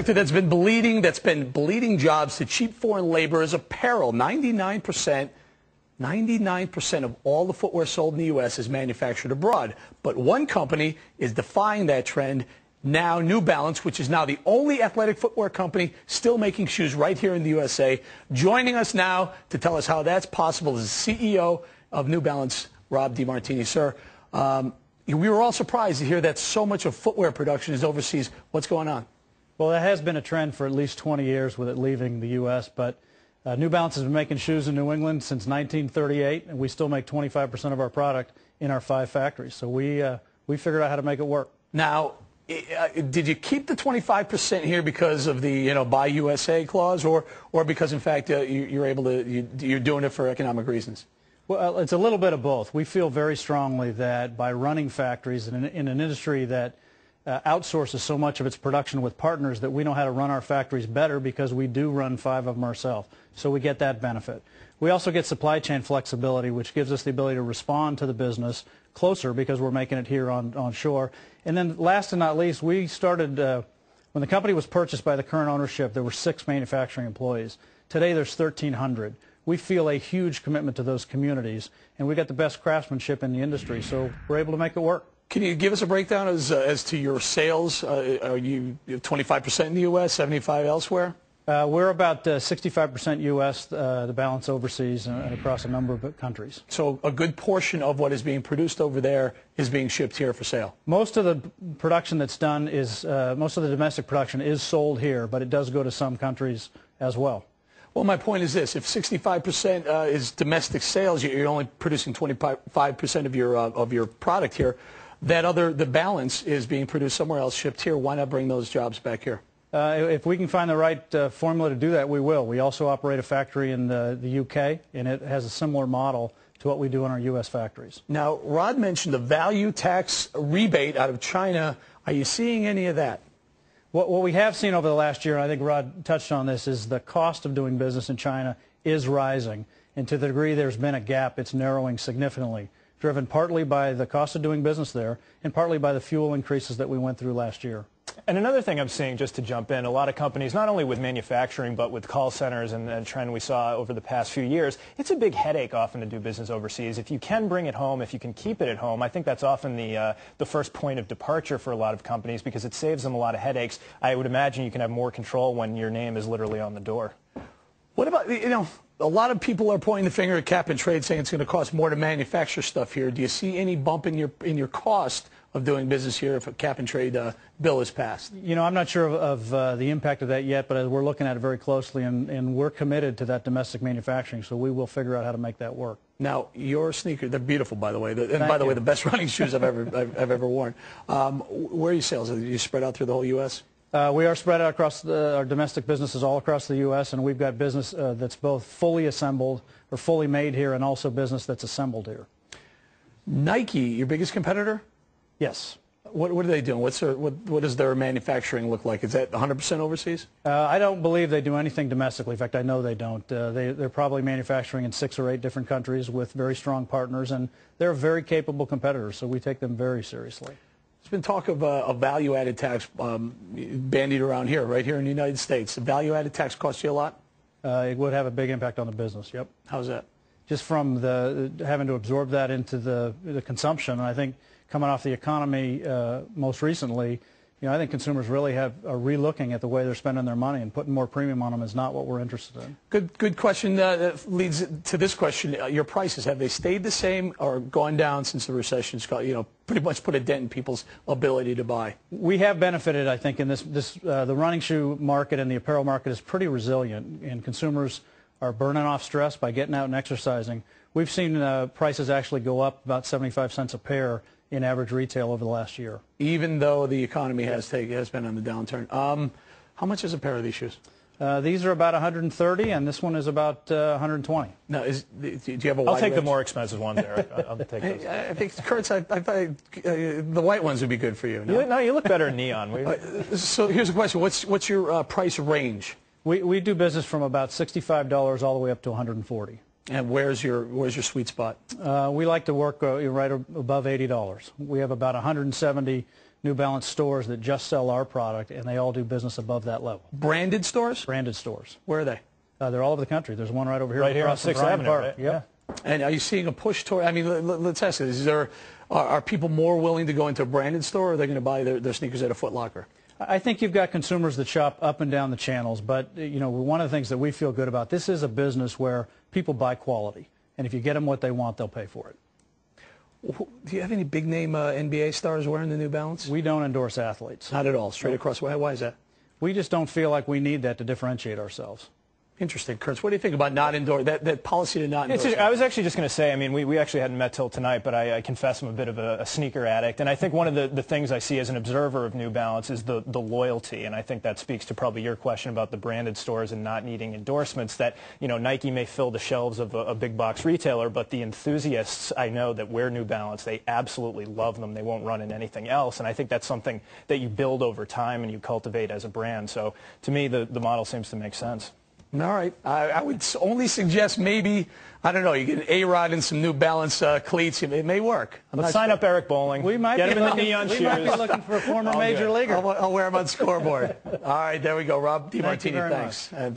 That's been bleeding jobs to cheap foreign labor is apparel. 99% of all the footwear sold in the U.S. is manufactured abroad. But one company is defying that trend now, New Balance, which is now the only athletic footwear company still making shoes right here in the USA. Joining us now to tell us how that's possible is the CEO of New Balance, Rob DeMartini. Sir, we were all surprised to hear that so much of footwear production is overseas. What's going on? Well, that has been a trend for at least 20 years with it leaving the U.S., but New Balance has been making shoes in New England since 1938, and we still make 25% of our product in our 5 factories. So we figured out how to make it work. Now, did you keep the 25% here because of the Buy USA clause, or because in fact you're doing it for economic reasons? Well, it's a little bit of both. We feel very strongly that by running factories in an industry that outsources so much of its production with partners, that we know how to run our factories better because we do run 5 of them ourselves. So we get that benefit. We also get supply chain flexibility, which gives us the ability to respond to the business closer because we're making it here on shore. And then last and not least, we started, when the company was purchased by the current ownership, there were 6 manufacturing employees. Today there's 1,300. We feel a huge commitment to those communities, and we got the best craftsmanship in the industry, so we're able to make it work. Can you give us a breakdown as to your sales? Are you 25% in the U.S., 75% elsewhere? We're about 65% U.S., the balance overseas and across a number of countries. So a good portion of what is being produced over there is being shipped here for sale? Most of the production that's done is, most of the domestic production is sold here, but it does go to some countries as well. Well, my point is this: if 65% is domestic sales, you're only producing 25% of your product here. The balance is being produced somewhere else, shipped here. Why not bring those jobs back here? If we can find the right formula to do that, we will. We also operate a factory in the UK, and it has a similar model to what we do in our U.S. factories. Now, Rod mentioned the value tax rebate out of China. Are you seeing any of that? What we have seen over the last year, and I think Rod touched on this, is the cost of doing business in China is rising. And to the degree there's been a gap, it's narrowing significantly, driven partly by the cost of doing business there and partly by the fuel increases that we went through last year. And another thing I'm seeing, just to jump in, a lot of companies, not only with manufacturing, but with call centers and the trend we saw over the past few years, it's a big headache often to do business overseas. If you can bring it home, if you can keep it at home, I think that's often the first point of departure for a lot of companies because it saves them a lot of headaches. I would imagine you can have more control when your name is literally on the door. What about, a lot of people are pointing the finger at cap and trade saying it's going to cost more to manufacture stuff here. Do you see any bump in your cost of doing business here if a cap and trade bill is passed? I'm not sure of the impact of that yet, but we're looking at it very closely, and we're committed to that domestic manufacturing, so we will figure out how to make that work. Now, your sneakers, they're beautiful, by the way. And by the way, the best running shoes I've ever worn. Where are your sales? Are you spread out through the whole U.S.? We are spread out across our domestic businesses all across the U.S., and we've got business that's both fully assembled or fully made here and also business that's assembled here. Nike, your biggest competitor? Yes. What are they doing? What does their manufacturing look like? Is that 100% overseas? I don't believe they do anything domestically. In fact, I know they don't. They're probably manufacturing in 6 or 8 different countries with very strong partners, and they're very capable competitors, so we take them very seriously. There's been talk of a value-added tax bandied around here, right here in the United States. The value-added tax cost you a lot? It would have a big impact on the business, yep. How's that? Just from having to absorb that into the consumption. And I think coming off the economy most recently, I think consumers really are relooking at the way they're spending their money, and putting more premium on them is not what we're interested in. Good question. That leads to this question. Your prices, have they stayed the same or gone down since the recession's pretty much put a dent in people's ability to buy? We have benefited, I think, in the running shoe market and the apparel market is pretty resilient, and consumers are burning off stress by getting out and exercising. We've seen prices actually go up about 75 cents a pair in average retail over the last year. Even though the economy has been on the downturn. How much is a pair of these shoes? These are about 130, and this one is about 120. Now, do you have a wide I'll take range? the more expensive ones, Eric. I'll take those. I think, Kurtz, the white ones would be good for you. No, you look better in neon. So here's the question. What's your price range? We do business from about $65 all the way up to $140. And where's your sweet spot? We like to work right above $80. We have about 170 New Balance stores that just sell our product, and they all do business above that level. Branded stores? Branded stores. Where are they? They're all over the country. There's one right over here. Right here on 6th Avenue, right? Yep. Yeah. And are you seeing a push toward, I mean, let's ask this. Are people more willing to go into a branded store, or are they going to buy their sneakers at a Foot Locker? I think you've got consumers that shop up and down the channels, but you know, one of the things that we feel good about, this is a business where people buy quality, and if you get them what they want, they'll pay for it. Do you have any big name NBA stars wearing the New Balance? We don't endorse athletes. Not at all. Straight across. Why is that? We just don't feel like we need that to differentiate ourselves. Interesting. Kurtz, what do you think about not endorse that policy to not endorse? I was actually just going to say, I mean, we actually hadn't met till tonight, but I confess I'm a bit of a sneaker addict. And I think one of the things I see as an observer of New Balance is the loyalty. And I think that speaks to probably your question about the branded stores and not needing endorsements, that, you know, Nike may fill the shelves of a big box retailer, but the enthusiasts I know that wear New Balance, they absolutely love them. They won't run in anything else. And I think that's something that you build over time and you cultivate as a brand. So to me, the model seems to make sense. All right. I would only suggest maybe, I don't know, you get an A-Rod and some New Balance cleats. It may work. Let's sign up Eric Bowling. We might Get be him in the neon shoes. We might be looking for a former major leaguer. I'll wear them on Scoreboard. All right, there we go. Rob DiMartini, Thank you very thanks. much.